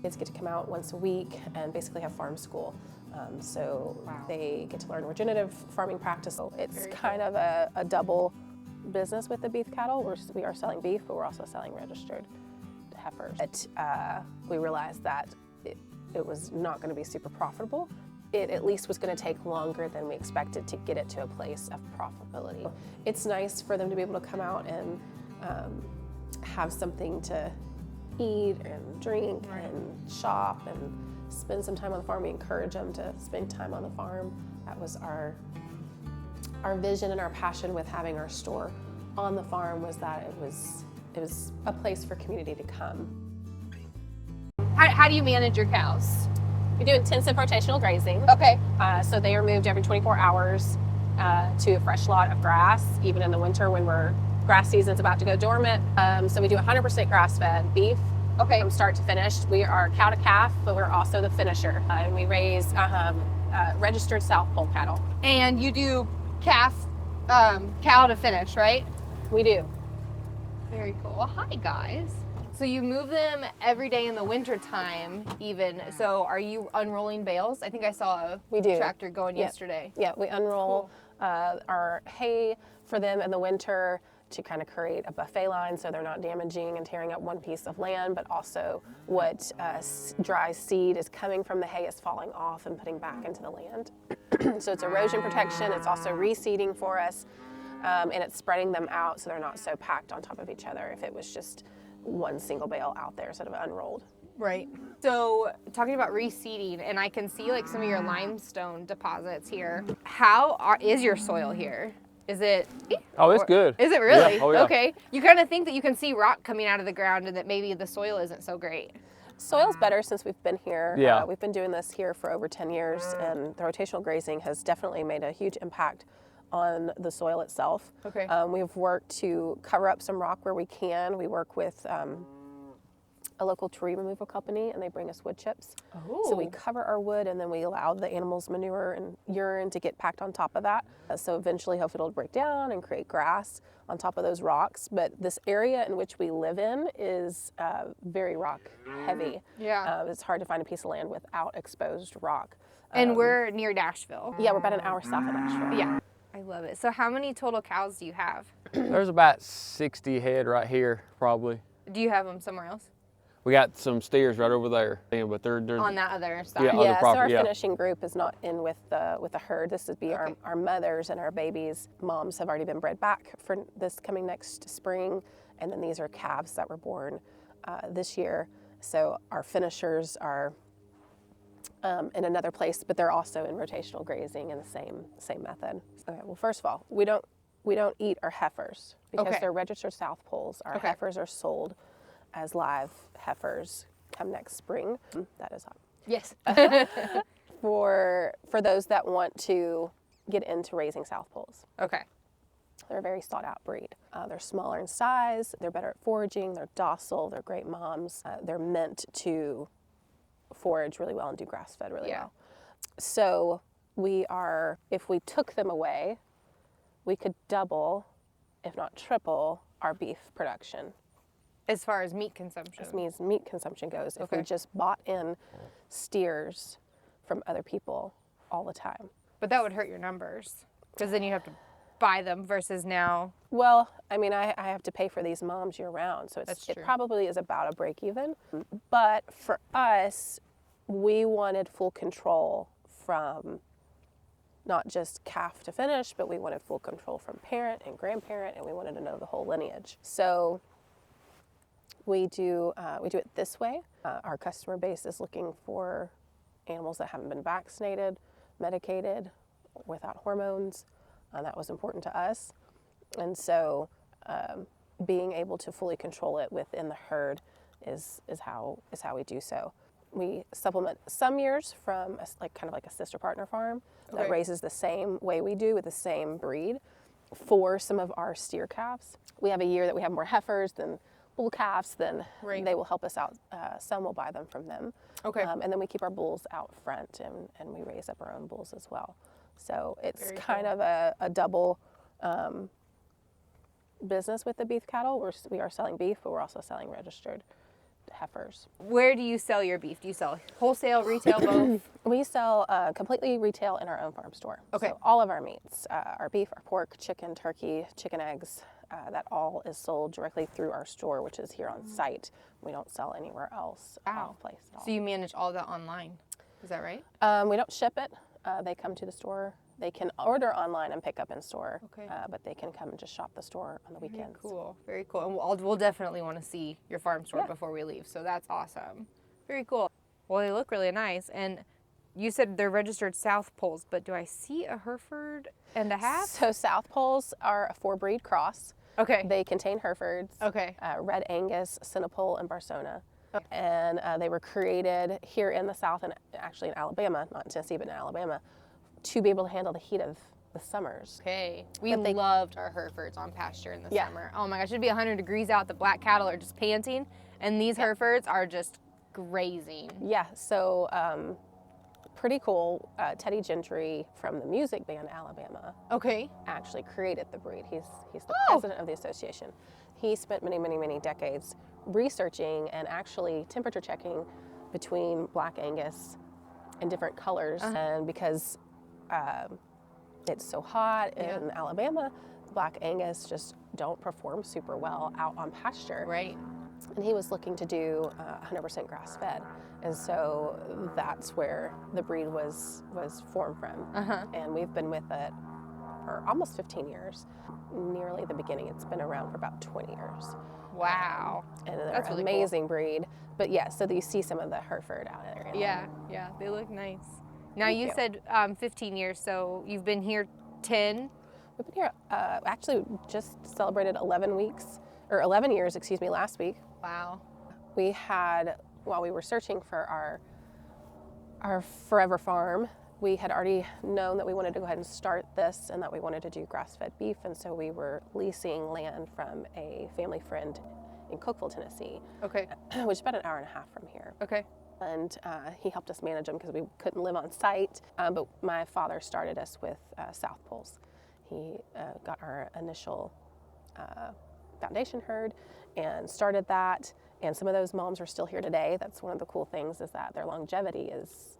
Kids get to come out once a week and basically have farm school. So they get to learn regenerative farming practice. So it's kind of a double business with the beef cattle. We are selling beef, but we're also selling registered heifers. But we realized that it was not going to be super profitable. It at least was going to take longer than we expected to get it to a place of profitability. It's nice for them to be able to come out and have something to eat and drink and shop and spend some time on the farm. We encourage them to spend time on the farm. That was our vision and our passion with having our store on the farm, was that it was a place for community to come. How do you manage your cows? We do intensive rotational grazing. Okay. So they are moved every 24 hours to a fresh lot of grass, even in the winter when grass season's about to go dormant. So we do 100% grass-fed beef. Okay. From start to finish. We are cow to calf, but we're also the finisher. And we raise registered South Pole cattle. And you do calf, cow to finish, right? We do. Very cool. Well, hi guys. So you move them every day in the winter time, even. So are you unrolling bales? I think I saw a tractor going yesterday. Yeah, we unroll our hay for them in the winter to kind of create a buffet line so they're not damaging and tearing up one piece of land, but also what dry seed is coming from the hay is falling off and putting back into the land. So it's erosion protection, it's also reseeding for us, and it's spreading them out so they're not so packed on top of each other if it was just one single bale out there instead of unrolled. Right. So talking about reseeding, and I can see like some of your limestone deposits here. How is your soil here? Is it? Oh, it's good. Is it really? Yeah. Oh, yeah. Okay. You kind of think that you can see rock coming out of the ground and that maybe the soil isn't so great. Soil's better since we've been here. Yeah. We've been doing this here for over 10 years, and the rotational grazing has definitely made a huge impact on the soil itself. Okay. We've worked to cover up some rock where we can. We work with a local tree removal company, and they bring us wood chips. Oh. So we cover our wood, and then we allow the animals' manure and urine to get packed on top of that. So eventually, hopefully it'll break down and create grass on top of those rocks. But this area in which we live in is very rock heavy. Yeah. It's hard to find a piece of land without exposed rock. And we're near Nashville. Yeah, we're about an hour south of Nashville. Yeah. I love it. So how many total cows do you have? There's about 60 head right here, probably. Do you have them somewhere else? We got some steers right over there, but they're On that other side. Yeah. Yeah, so our property, yeah. finishing group is not in with the herd. This would be our mothers and our babies. Moms have already been bred back for this coming next spring, and then these are calves that were born this year. So our finishers are in another place, but they're also in rotational grazing in the same method. Okay, well, first of all, we don't eat our heifers because they're registered South Poles. Our heifers are sold as live heifers come next spring. That is hot. Yes. For those that want to get into raising South Poles. Okay. They're a very sought out breed. They're smaller in size, they're better at foraging, they're docile, they're great moms. They're meant to forage really well and do grass fed really well. So if we took them away, we could double, if not triple, our beef production. As far as meat consumption. As means meat consumption goes, if we just bought in steers from other people all the time. But that would hurt your numbers, because then you have to buy them versus now. Well, I mean, I have to pay for these moms year round, so it true. probably is about a break even. But for us, we wanted full control from not just calf to finish, but we wanted full control from parent and grandparent, and we wanted to know the whole lineage. So we do it this way. Our customer base is looking for animals that haven't been vaccinated, medicated, without hormones. That was important to us. And so being able to fully control it within the herd is how we do so. We supplement some years from kind of like a sister partner farm that raises the same way we do with the same breed for some of our steer calves. We have a year that we have more heifers than bull calves, then they will help us out. Some will buy them from them. Okay. And then we keep our bulls out front, and we raise up our own bulls as well. So it's kind of a double business with the beef cattle. We are selling beef, but we're also selling registered heifers. Where do you sell your beef? Do you sell wholesale, retail, both? We sell completely retail in our own farm store. Okay. So all of our meats, our beef, our pork, chicken, turkey, chicken eggs, that all is sold directly through our store, which is here on site. We don't sell anywhere else off place at all. So you manage all that online, is that right? We don't ship it. They come to the store. They can order online and pick up in store, Okay. but they can come and just shop the store on the weekends. Cool, very cool. And we'll definitely want to see your farm store before we leave, so that's awesome. Very cool. Well, they look really nice, and you said they're registered South Poles, but do I see a Hereford and a half? So South Poles are a 4-breed cross. Okay. They contain Herefords, Okay. Red Angus, Sinopole, and Barsona. And they were created here in the South, and actually in Alabama, not in Tennessee, but in Alabama, to be able to handle the heat of the summers. Okay. We loved our Herefords on pasture in the Yeah. summer. Oh my gosh, it'd be 100 degrees out. The black cattle are just panting, and these Herefords are just grazing. Yeah, so pretty cool. Teddy Gentry from the music band Alabama Okay. actually created the breed. He's the president of the association. He spent many, many, many decades researching and actually temperature checking between Black Angus and different colors. And because it's so hot in Alabama, Black Angus just don't perform super well out on pasture. Right. And he was looking to do 100% grass fed. And so that's where the breed was formed from. And we've been with it for almost 15 years. Nearly the beginning, it's been around for about 20 years. Wow. And they're That's an really amazing breed. But yeah, so you see some of the Hereford out there. Yeah, they look nice. Now Thank you you. said 15 years, so you've been here 10? We've been here, actually just celebrated 11 years, last week. Wow. We had, while we were searching for our forever farm, we had already known that we wanted to go ahead and start this and that we wanted to do grass-fed beef, and so we were leasing land from a family friend in Cookeville, Tennessee, Okay. which is about an hour and a half from here. Okay. And he helped us manage them because we couldn't live on site, but my father started us with South Poles. He got our initial foundation herd and started that, and some of those moms are still here today. That's one of the cool things, is that their longevity is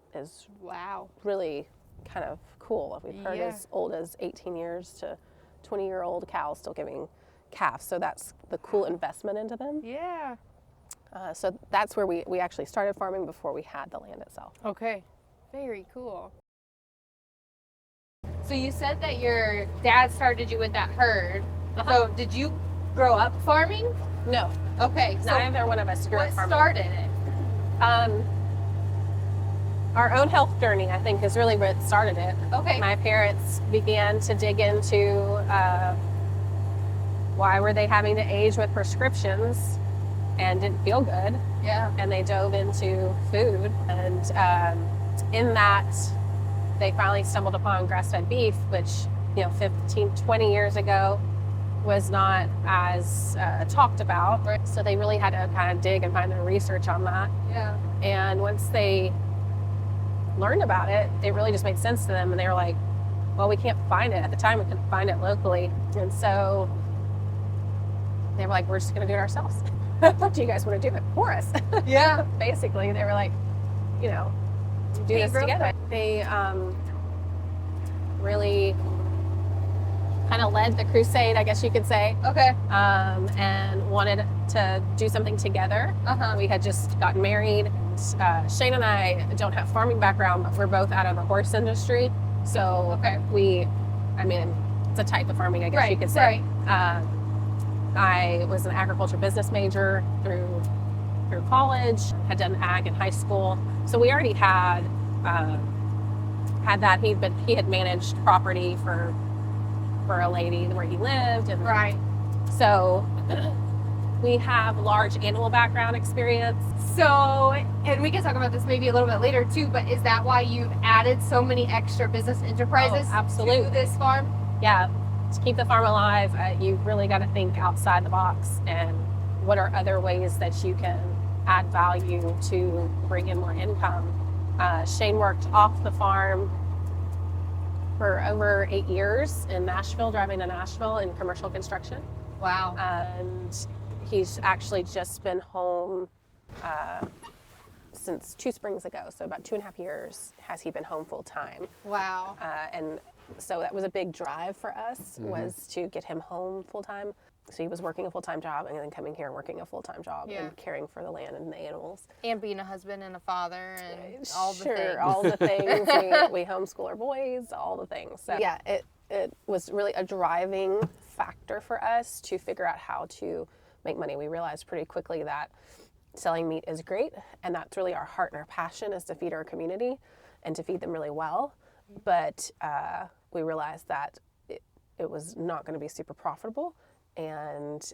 Wow. really kind of cool. We've heard as old as 18 years to 20-year-old cows still giving calves, so that's the cool investment into them. Yeah. So that's where we actually started farming before we had the land itself. Okay. Very cool. So you said that your dad started you with that herd. So did you grow up farming? No, Okay. So neither one of us grew up what farming. started it? Our own health journey, I think, is really what started it. Okay. My parents began to dig into why were they having to age with prescriptions and didn't feel good, Yeah. and they dove into food. And in that, they finally stumbled upon grass-fed beef, which 15, 20 years ago was not as talked about. Right. So they really had to kind of dig and find their research on that. Yeah. And once they learned about it, it really just made sense to them. And they were like, well, we can't find it. At the time, we couldn't find it locally. And so they were like, we're just going to do it ourselves. Do you guys want to do it for us? Yeah. Basically, they were like, do this together. They really kind of led the crusade, I guess you could say, Okay. and wanted to do something together. We had just gotten married. Shane and I don't have farming background, but we're both out of the horse industry. So it's a type of farming, I guess you could say. Right. I was an agriculture business major through college, had done ag in high school. So we already had that. He had managed property for a lady where he lived, and Right. so we have large animal background experience. So, and we can talk about this maybe a little bit later too, but is that why you've added so many extra business enterprises absolutely. to this farm? Yeah, to keep the farm alive, you really got to think outside the box, and what are other ways that you can add value to bring in more income. Shane worked off the farm for over 8 years in Nashville, driving to Nashville in commercial construction. Wow. And he's actually just been home since 2 springs ago, so about 2.5 years has he been home full time. Wow. And so that was a big drive for us, was to get him home full time. So he was working a full-time job and then coming here and working a full-time job and caring for the land and the animals. And being a husband and a father and all the Sure, things. all the things. we homeschool our boys, all the things. So yeah, it was really a driving factor for us to figure out how to make money. We realized pretty quickly that selling meat is great, and that's really our heart and our passion is to feed our community and to feed them really well. But we realized that it was not going to be super profitable, and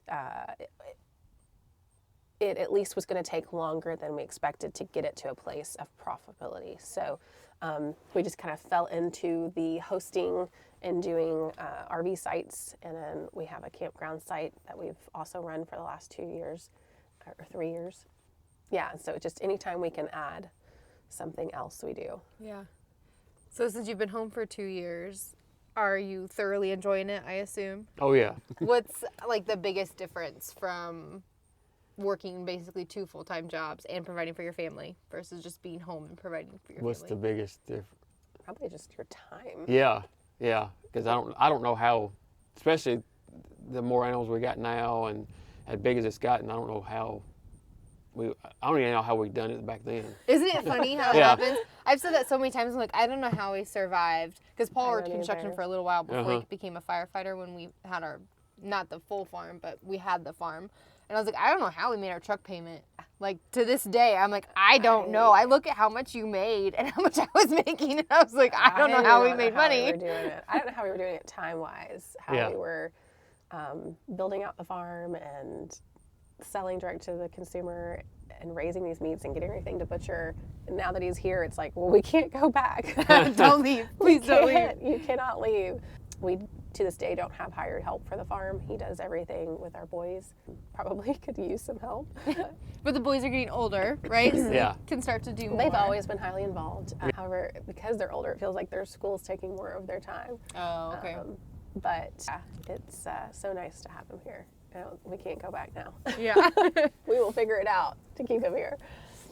it at least was going to take longer than we expected to get it to a place of profitability. So we just kind of fell into the hosting and doing RV sites, and then we have a campground site that we've also run for the last 2 years or 3 years. Yeah, so just anytime we can add something else, we do. Yeah. So since you've been home for 2 years, are you thoroughly enjoying it, I assume? Oh yeah. What's like the biggest difference from working basically 2 full-time jobs and providing for your family versus just being home and providing for your What's the family? biggest difference? Probably just your time. Yeah, because I don't know how, especially the more animals we got now and as big as it's gotten, I don't know how I don't even know how we done it back then. Isn't it funny how it happens? I've said that so many times. I'm like, I don't know how we survived. Because Paul worked construction for a little while before he became a firefighter when we had our, not the full farm, but we had the farm. And I was like, I don't know how we made our truck payment. Like, to this day, I'm like, I don't know. I look at how much you made and how much I was making, and I was like, I don't know how we made money. We were doing it. I don't know how we were doing it time-wise, how we were building out the farm and selling direct to the consumer and raising these meats and getting everything to butcher. And now that he's here, it's like, well, we can't go back. Don't leave. Please don't leave. You cannot leave. We, to this day, don't have hired help for the farm. He does everything with our boys. Probably could use some help. But the boys are getting older, right? So they can start to do more. They've always been highly involved. However, because they're older, it feels like their school's taking more of their time. Oh, okay. But it's so nice to have him here. We can't go back now. Yeah. We will figure it out to keep him here.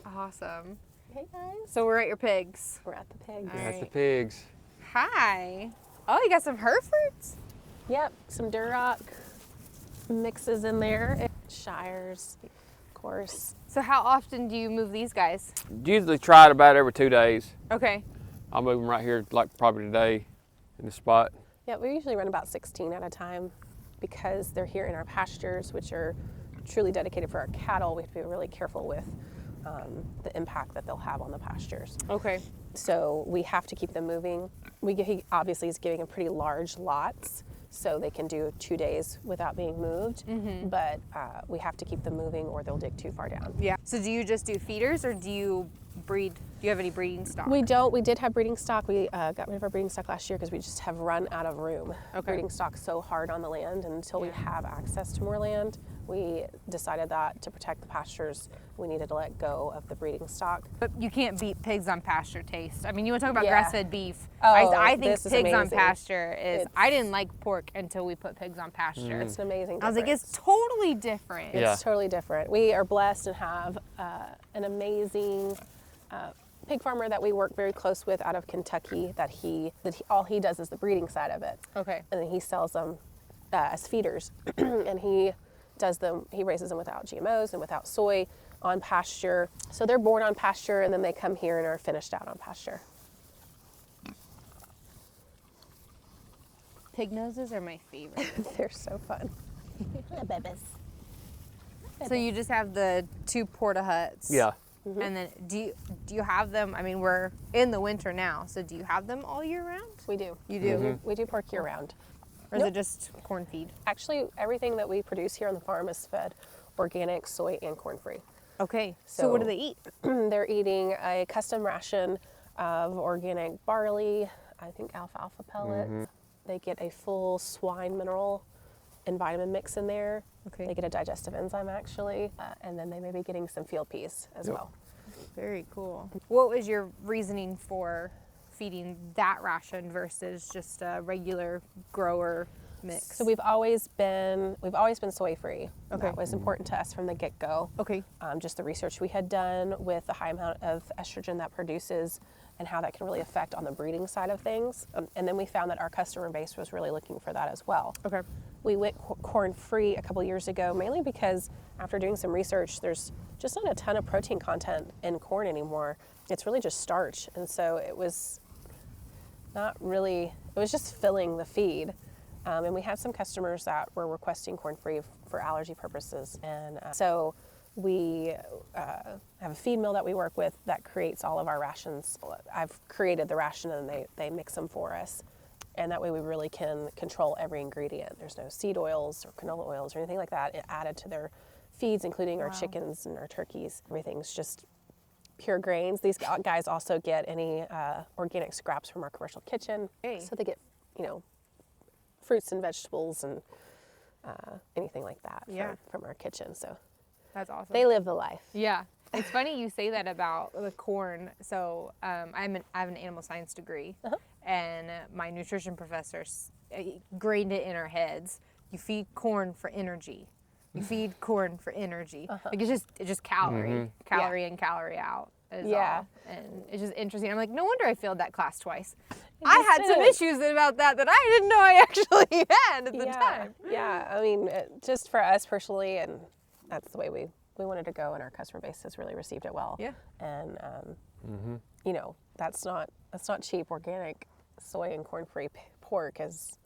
Awesome. Hey guys. So we're at your pigs. We're at the pigs. All That's the pigs. Hi. Oh, you got some Herefords? Yep, some Duroc mixes in there. Shires, of course. So how often do you move these guys? Usually try it about every 2 days. Okay. I'll move them right here, like probably today, in the spot. Yeah, we usually run about 16 at a time because they're here in our pastures, which are truly dedicated for our cattle. We have to be really careful with the impact that they'll have on the pastures. Okay. So we have to keep them moving. He obviously is giving them pretty large lots, so they can do 2 days without being moved. But we have to keep them moving or they'll dig too far down. Yeah. So do you just do feeders or do you breed? Do you have any breeding stock? We don't. We did have breeding stock. We got rid of our breeding stock last year because we just have run out of room. Okay. Breeding stock's so hard on the land, and until we have access to more land, we decided that to protect the pastures, we needed to let go of the breeding stock. But you can't beat pigs on pasture taste. I mean, you want to talk about Yeah. grass-fed beef. Oh, I think this is pigs on amazing. pasture is, I didn't like pork until we put pigs on pasture. It's an amazing I was like, difference. it's totally different. Yeah. It's totally different. We are blessed and have an amazing pig farmer that we work very close with out of Kentucky. All he does is the breeding side of it. Okay. And then he sells them as feeders, and he raises them without GMOs and without soy on pasture. So they're born on pasture, and then they come here and are finished out on pasture. Pig noses are my favorite. They're so fun. Babies. So you just have the 2 porta huts. Yeah. And then do you have them? I mean, we're in the winter now, so do you have them all year round? We do. You do? We do pork year round. Or is it just corn feed? Actually, everything that we produce here on the farm is fed organic, soy, and corn-free. Okay. So what do they eat? They're eating a custom ration of organic barley, I think alfalfa pellets. They get a full swine mineral and vitamin mix in there. Okay. They get a digestive enzyme actually, and then they may be getting some field peas as well. Very cool. What was your reasoning for feeding that ration versus just a regular grower mix? So we've always been soy free. Okay. That was important to us from the get-go. Okay. Just the research we had done with the high amount of estrogen that produces and how that can really affect on the breeding side of things. And then we found that our customer base was really looking for that as well. Okay. We went corn free a couple years ago, mainly because after doing some research, there's just not a ton of protein content in corn anymore. It's really just starch. And so it was just filling the feed. And we had some customers that were requesting corn free for allergy purposes. And so we have a feed mill that we work with that creates all of our rations. I've created the ration and they mix them for us. And that way we really can control every ingredient. There's no seed oils or canola oils or anything like that added to their feeds, including our chickens and our turkeys. Everything's just pure grains. These guys also get any organic scraps from our commercial kitchen. Hey. So they get, fruits and vegetables and anything like that from our kitchen. So That's awesome. they live the life. Yeah. It's funny you say that about the corn. So I have an animal science degree, and my nutrition professor grained it in our heads. You feed corn for energy. You feed corn for energy. Like it's just calorie in, calorie out. Is all. And it's just interesting. I'm like, no wonder I failed that class twice. I had some issues about that I didn't know I actually had at the time. Yeah, I mean, just for us personally, and that's the way we wanted to go, and our customer base has really received it well. Yeah. And that's not cheap. Organic soy and corn-free pork is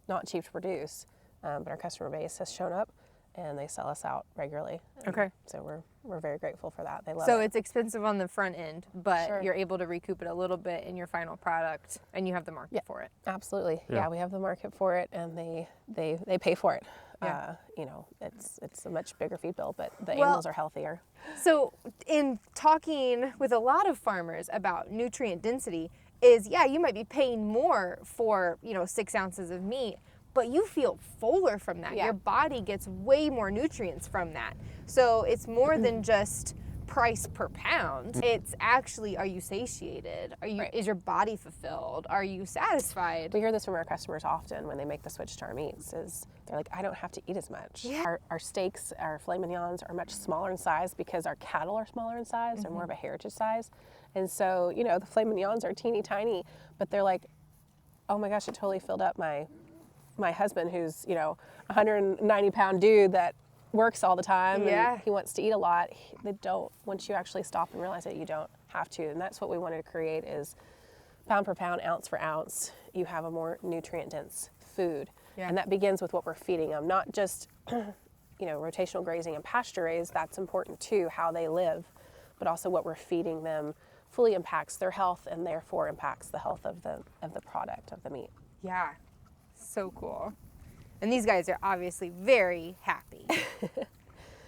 not cheap to produce, but our customer base has shown up, and they sell us out regularly. Okay. So we're very grateful for that. They love So it. it's expensive on the front end, but Sure. you're able to recoup it a little bit in your final product, and you have the market for it. Absolutely. Yeah. Yeah, we have the market for it, and they pay for it. Yeah. It's a much bigger feed bill, but the animals are healthier. So in talking with a lot of farmers about nutrient density is, you might be paying more for, 6 ounces of meat, but you feel fuller from that. Yeah. Your body gets way more nutrients from that. So it's more than just price per pound. It's actually, are you satiated? Is your body fulfilled? Are you satisfied? We hear this from our customers often when they make the switch to our meats is they're like, I don't have to eat as much. Yeah. Our steaks, our filet mignons are much smaller in size because our cattle are smaller in size. They're more of a heritage size. And so, the filet mignons are teeny tiny, but they're like, oh my gosh, it totally filled up my husband who's, 190-pound dude that works all the time and he wants to eat a lot. Once you actually stop and realize that you don't have to. And that's what we wanted to create is pound per pound, ounce for ounce, you have a more nutrient dense food. Yeah. And that begins with what we're feeding them, not just, rotational grazing and pasture raised, that's important too, how they live, but also what we're feeding them fully impacts their health and therefore impacts the health of the product, of the meat. Yeah, so cool. And these guys are obviously very happy,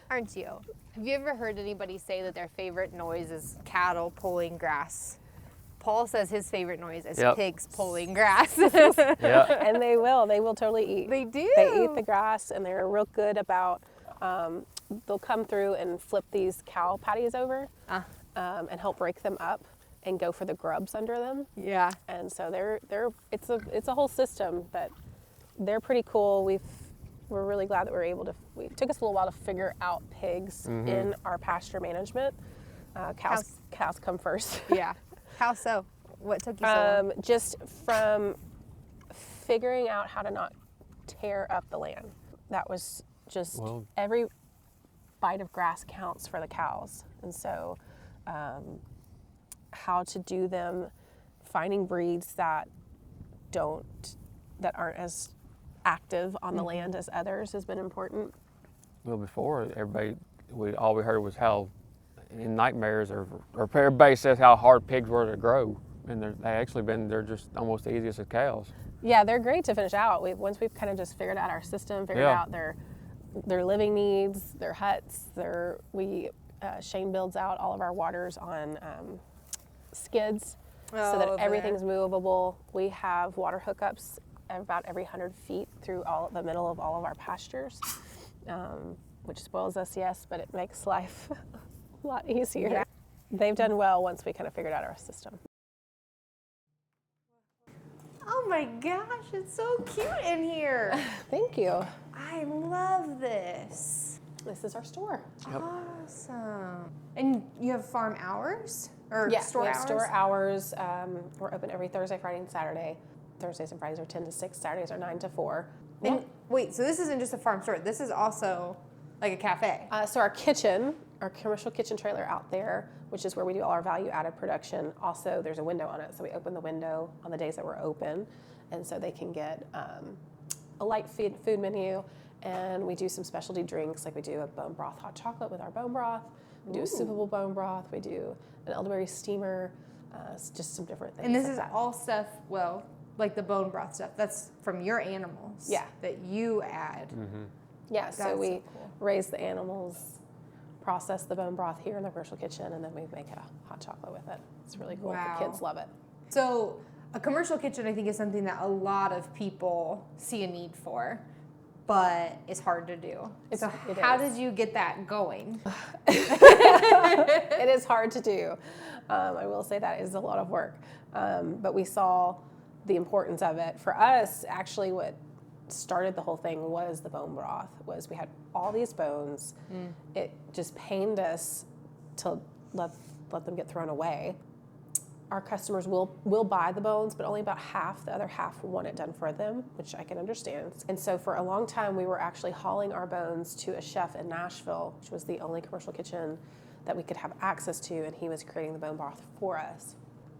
aren't you? Have you ever heard anybody say that their favorite noise is cattle pulling grass? Paul says his favorite noise is pigs pulling grass. Yeah. And they will totally eat. They do. They eat the grass, and they're real good about, they'll come through and flip these cow patties over and help break them up and go for the grubs under them. Yeah. And so it's a whole system that they're pretty cool. We're really glad that it took us a little while to figure out pigs in our pasture management. Cows come first. Yeah. How so? What took you so long? Just from figuring out how to not tear up the land. That was just every bite of grass counts for the cows. And so how to do them, finding breeds that aren't as active on the land as others has been important. Well, before all we heard was how in nightmares or everybody says how hard pigs were to grow, and they're just almost the easiest of cows. Yeah, they're great to finish out. Once we've kind of just figured out our system, figured out their living needs, their huts. Shane builds out all of our waters on skids so that everything's movable. We have water hookups about every 100 feet through the middle of all of our pastures, which spoils us, yes, but it makes life a lot easier. Yeah. They've done well once we kind of figured out our system. Oh my gosh, it's so cute in here. Thank you. I love this. This is our store. Yep. Awesome. And you have farm hours? Or Yeah, store we have hours? store hours. We're open every Thursday, Friday, and Saturday. Thursdays and Fridays are 10 to 6. Saturdays are 9 to 4. And wait, so this isn't just a farm store. This is also like a cafe. So our kitchen, our commercial kitchen trailer out there, which is where we do all our value-added production. Also, there's a window on it, so we open the window on the days that we're open, and so they can get a light food menu, and we do some specialty drinks, like we do a bone broth hot chocolate with our bone broth. We do a soupable bone broth. We do an elderberry steamer, just some different things. And this like is that. all stuff, well, like the bone broth stuff, that's from your animals. Yeah. That you add. Yeah, so That's we so cool. raise the animals, process the bone broth here in the commercial kitchen, and then we make a hot chocolate with it. It's really cool. Wow. The kids love it. So a commercial kitchen, I think, is something that a lot of people see a need for, but it's hard to do. So It how is. did you get that going? It is hard to do. I will say that it is a lot of work. But we saw the importance of it. For us, actually, what started the whole thing was the bone broth. Was we had all these bones. It just pained us to let them get thrown away. Our customers will buy the bones, but only about half. The other half want it done for them, which I can understand. And so for a long time, we were actually hauling our bones to a chef in Nashville, which was the only commercial kitchen that we could have access to, and he was creating the bone broth for us.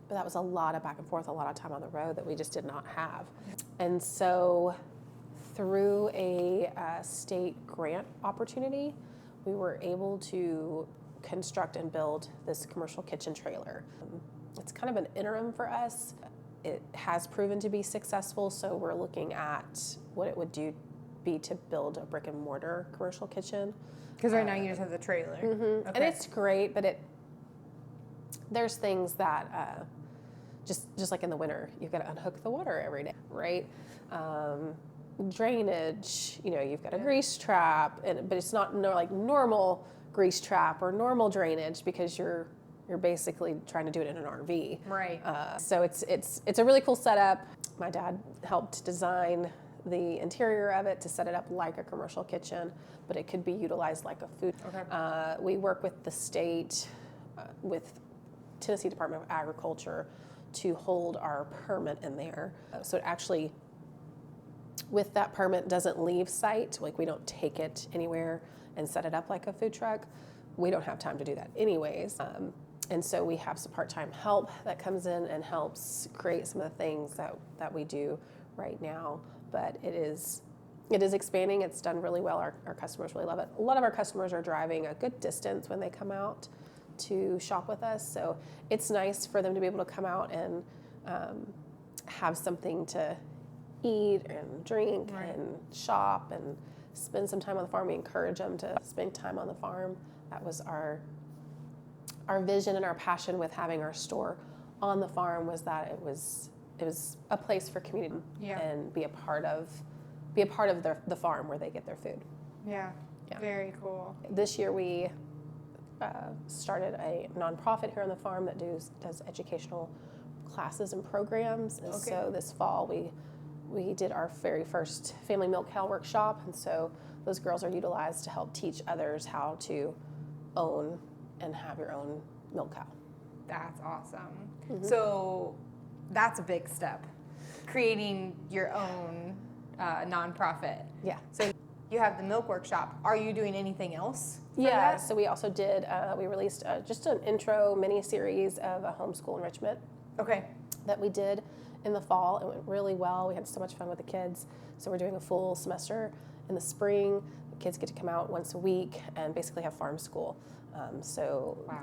But that was a lot of back and forth, a lot of time on the road that we just did not have. And so through a state grant opportunity, we were able to construct and build this commercial kitchen trailer. It's kind of an interim for us. It has proven to be successful, so we're looking at what it would be to build a brick and mortar commercial kitchen. Because right now you just have the trailer. Okay. And it's great, but there's things that just like in the winter, you've got to unhook the water every day, right? Drainage, you've got a grease trap, but it's not like normal grease trap or normal drainage because you're basically trying to do it in an RV. Right. So it's a really cool setup. My dad helped design the interior of it to set it up like a commercial kitchen, but it could be utilized like a food. Okay. We work with the state, with Tennessee Department of Agriculture, to hold our permit in there. So it actually, with that permit, doesn't leave site. Like we don't take it anywhere and set it up like a food truck. We don't have time to do that anyways. And so we have some part-time help that comes in and helps create some of the things that we do right now. But it is expanding. It's done really well. Our customers really love it. A lot of our customers are driving a good distance when they come out to shop with us. So it's nice for them to be able to come out and have something to eat and drink and shop and spend some time on the farm. We encourage them to spend time on the farm. That was our vision and our passion with having our store on the farm, was that it was a place for community and be a part of the farm where they get their food. Yeah. Very cool. This year we started a nonprofit here on the farm that does educational classes and programs. And so this fall we did our very first family milk cow workshop, and so those girls are utilized to help teach others how to own and have your own milk cow. That's awesome. So that's a big step, creating your own nonprofit. Yeah. So you have the milk workshop. Are you doing anything else for Yeah, that? so we also did, we released just an intro mini-series of a homeschool enrichment Okay. that we did in the fall. It went really well. We had so much fun with the kids. So we're doing a full semester in the spring. The kids get to come out once a week and basically have farm school.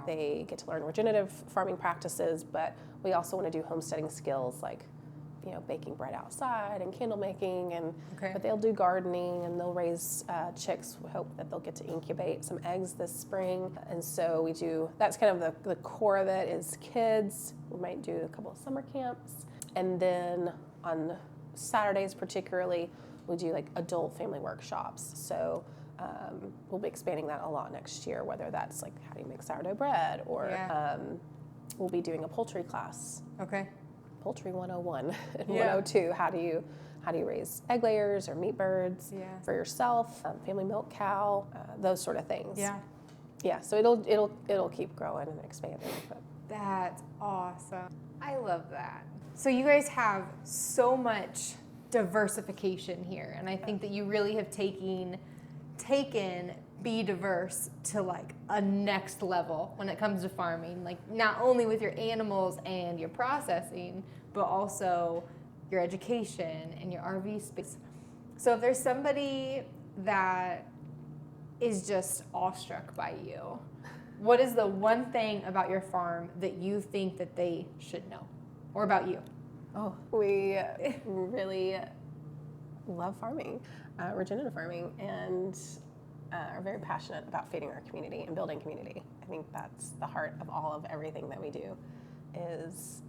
They get to learn regenerative farming practices, but we also want to do homesteading skills like, baking bread outside and candle making, but they'll do gardening and they'll raise chicks. We hope that they'll get to incubate some eggs this spring. And so that's kind of the core of it is kids. We might do a couple of summer camps. And then on Saturdays particularly, we do like adult family workshops. So we'll be expanding that a lot next year, whether that's like how do you make sourdough bread or we'll be doing a poultry class. Okay. poultry 101 and Yeah. 102. How do you raise egg layers or meat birds Yeah. for yourself? Family milk cow, those sort of things. Yeah. Yeah. So it'll keep growing and expanding. But. That's awesome. I love that. So you guys have so much diversification here, and I think that you really have taken Be Diverse to like a next level when it comes to farming, like not only with your animals and your processing, but also your education and your RV space. So if there's somebody that is just awestruck by you, what is the one thing about your farm that you think that they should know, or about you? Oh, we really love farming, regenerative farming, and are very passionate about feeding our community and building community. I think that's the heart of all of everything that we do, is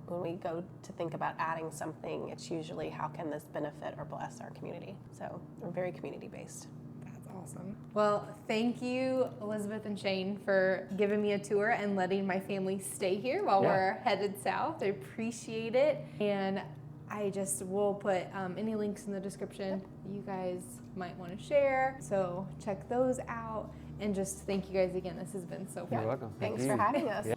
when we go to think about adding something, it's usually how can this benefit or bless our community. So we're very community-based. That's awesome. Well, thank you, Elizabeth and Shane, for giving me a tour and letting my family stay here while we're headed south. I appreciate it. And I just will put any links in the description that you guys might want to share. So check those out. And just thank you guys again. This has been so fun. You're welcome. Thanks Thank for you. having us. Yeah.